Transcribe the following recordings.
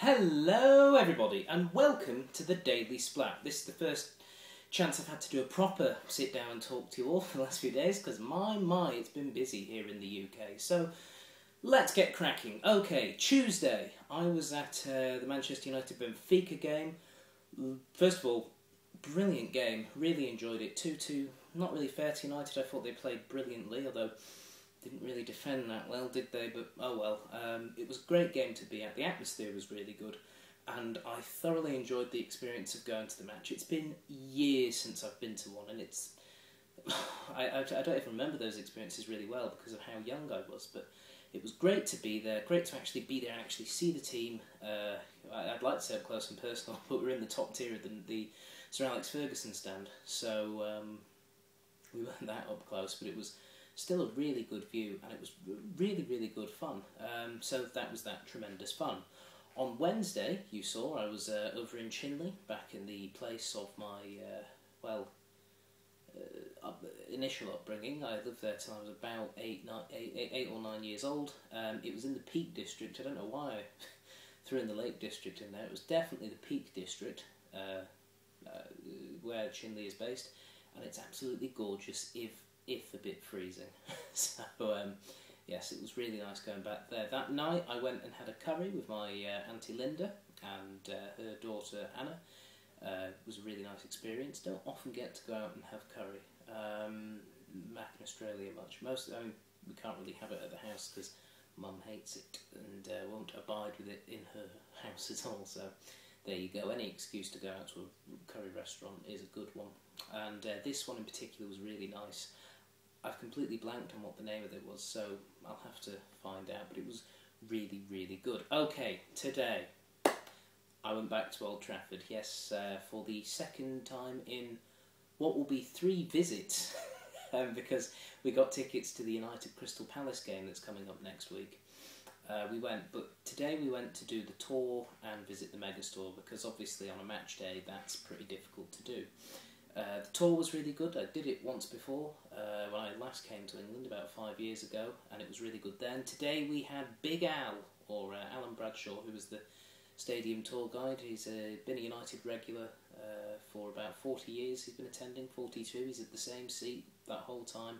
Hello everybody and welcome to the Daily Splat. This is the first chance I've had to do a proper sit down and talk to you all for the last few days because my, it's been busy here in the UK. So let's get cracking. Okay, Tuesday I was at the Manchester United Benfica game. First of all, brilliant game, really enjoyed it. 2-2, not really fair to United. I thought they played brilliantly, although didn't really defend that well, did they? But oh well. It was a great game to be at. The atmosphere was really good, and I thoroughly enjoyed the experience of going to the match. It's been years since I've been to one, and it's I don't even remember those experiences really well because of how young I was. But it was great to be there. Great to actually be there and actually see the team. I'd like to say up close and personal, but we're in the top tier of the Sir Alex Ferguson stand, so we weren't that up close, but it was still a really good view, and it was really good fun. So that was that tremendous fun. On Wednesday, you saw, I was over in Chinley, back in the place of my, initial upbringing. I lived there till I was about 8 or 9 years old. It was in the Peak District. I don't know why I threw in the Lake District in there. It was definitely the Peak District, where Chinley is based, and it's absolutely gorgeous, if a bit freezing. So yes, it was really nice going back there. That night I went and had a curry with my Auntie Linda and her daughter Anna. It was a really nice experience. Don't often get to go out and have curry back in Australia much. We can't really have it at the house because Mum hates it and won't abide with it in her house at all. So there you go. Any excuse to go out to a curry restaurant is a good one. And this one in particular was really nice. I've completely blanked on what the name of it was, so I'll have to find out, but it was really good. Okay, today I went back to Old Trafford, yes, for the second time in what will be 3 visits, because we got tickets to the United Crystal Palace game that's coming up next week. But today we went to do the tour and visit the megastore, because obviously on a match day that's pretty difficult to do. The tour was really good. I did it once before when I last came to England about 5 years ago, and it was really good then. Today we had Big Al, or Alan Bradshaw, who was the stadium tour guide. He's been a United regular for about 40 years. He's been attending, 42. He's at the same seat that whole time,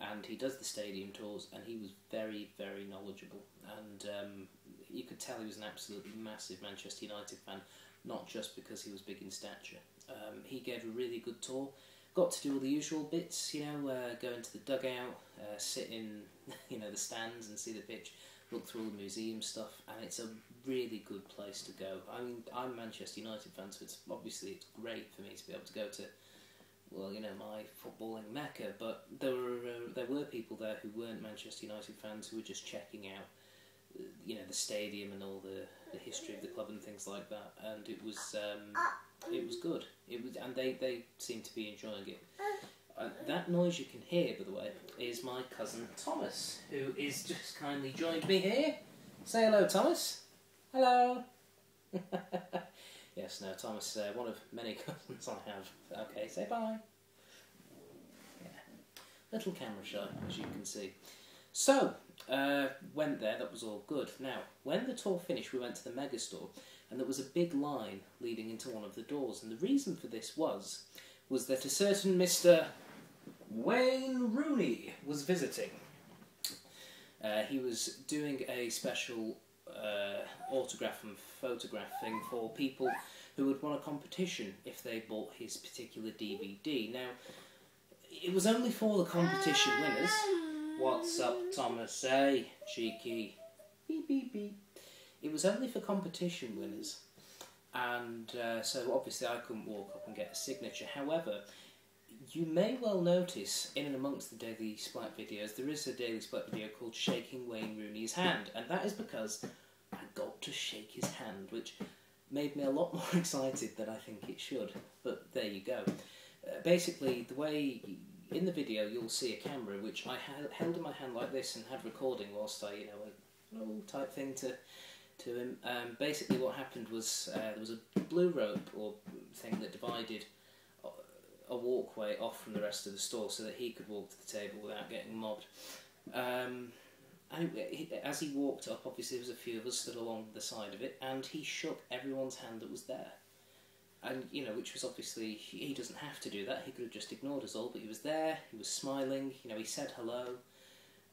and he does the stadium tours, and he was very knowledgeable, and you could tell he was an absolutely massive Manchester United fan, not just because he was big in stature. He gave a really good tour. Got to do all the usual bits, you know, go into the dugout, sit in, the stands and see the pitch, look through all the museum stuff, and it's a really good place to go. I mean, I'm a Manchester United fan, so it's great for me to be able to go to, well, my footballing mecca. But there were people there who weren't Manchester United fans, who were just checking out, the stadium and all the history of the club and things like that, and it was good. And they seemed to be enjoying it. That noise you can hear, by the way, is my cousin Thomas, who is just kindly joined me here. Say hello, Thomas. Hello. Yes, no, Thomas, one of many cousins I have. Okay, say bye. Yeah, little camera shy, as you can see. So, went there, that was all good. Now, when the tour finished, we went to the megastore, and there was a big line leading into one of the doors, and the reason for this was that a certain Mr. Wayne Rooney was visiting. He was doing a special autograph and photographing for people who would won a competition if they bought his particular DVD. Now, it was only for the competition winners. What's up, Thomas? Hey, cheeky. Beep, beep, beep. It was only for competition winners, and so obviously I couldn't walk up and get a signature. However, you may well notice in and amongst the Daily Splat videos, there is a Daily Splat video called Shaking Wayne Rooney's Hand, and that is because I got to shake his hand, which made me a lot more excited than I think it should, but there you go. Basically, the way in the video you'll see a camera which I held in my hand like this and had recording whilst I, went oh type thing to him. Basically what happened was there was a blue rope or thing that divided a walkway off from the rest of the store so that he could walk to the table without getting mobbed. And as he walked up, obviously there was a few of us stood along the side of it, and he shook everyone's hand that was there. And, you know, which was obviously, he doesn't have to do that, he could have just ignored us all, but he was there, he was smiling, you know, he said hello,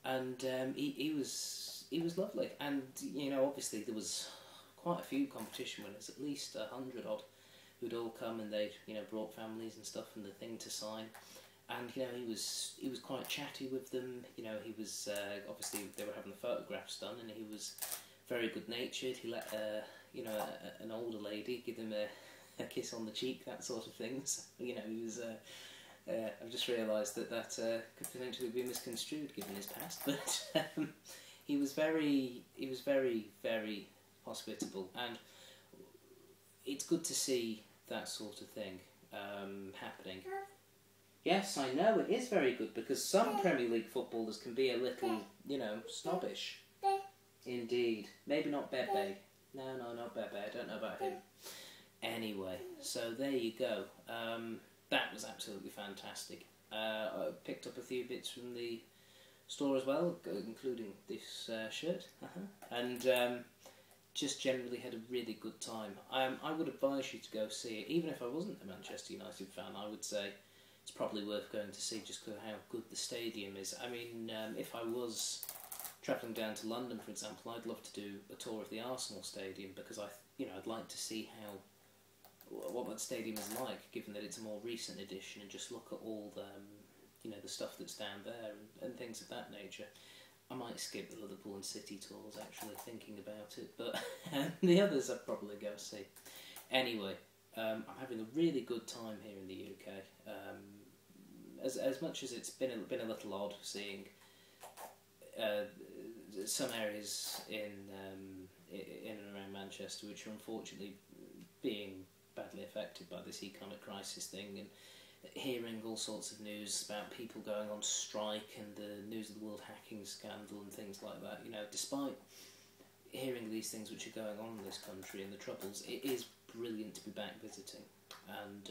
and he was lovely. And, you know, obviously there was quite a few competition winners, at least 100 odd, who'd all come, and they'd, you know, brought families and stuff and the thing to sign. And, you know, he was quite chatty with them. You know, he was obviously they were having the photographs done, and he was very good natured. He let you know, an older lady give him a kiss on the cheek, that sort of thing. So, you know, he was. I've just realised that could potentially be misconstrued given his past, but he was very, very hospitable, and it's good to see that sort of thing happening. Yes, I know, it is very good, because some Premier League footballers can be a little, you know, snobbish. Indeed. Maybe not Bebe. No, not Bebe. I don't know about him. Anyway, so there you go. That was absolutely fantastic. I picked up a few bits from the store as well, including this shirt. And just generally had a really good time. I would advise you to go see it. Even if I wasn't a Manchester United fan, I would say it's probably worth going to see, just because of how good the stadium is. I mean, if I was travelling down to London, for example, I'd love to do a tour of the Arsenal stadium, because I'd like to see what that stadium is like, given that it's a more recent edition, and just look at all the you know, the stuff that's down there and things of that nature. I might skip the Liverpool and City tours, actually, thinking about it, but the others I'd probably go see. Anyway, I'm having a really good time here in the UK. As much as it's been a little odd seeing some areas in and around Manchester which are unfortunately being badly affected by this economic crisis thing, and hearing all sorts of news about people going on strike and the news of the world hacking scandal and things like that. You know, despite hearing these things which are going on in this country and the troubles, it is brilliant to be back visiting and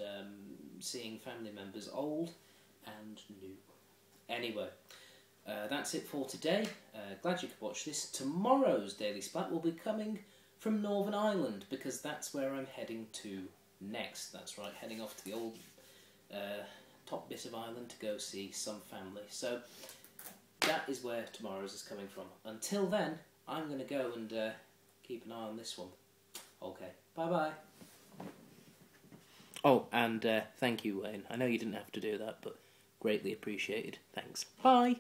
seeing family members, old and new. Anyway, that's it for today. Glad you could watch this. Tomorrow's Daily Splat will be coming from Northern Ireland, because that's where I'm heading to next. That's right, heading off to the old top bit of Ireland to go see some family. So that is where tomorrow's is coming from. Until then, I'm going to go and keep an eye on this one. Okay, bye-bye. Oh, and thank you, Wayne. I know you didn't have to do that, but greatly appreciated. Thanks. Bye.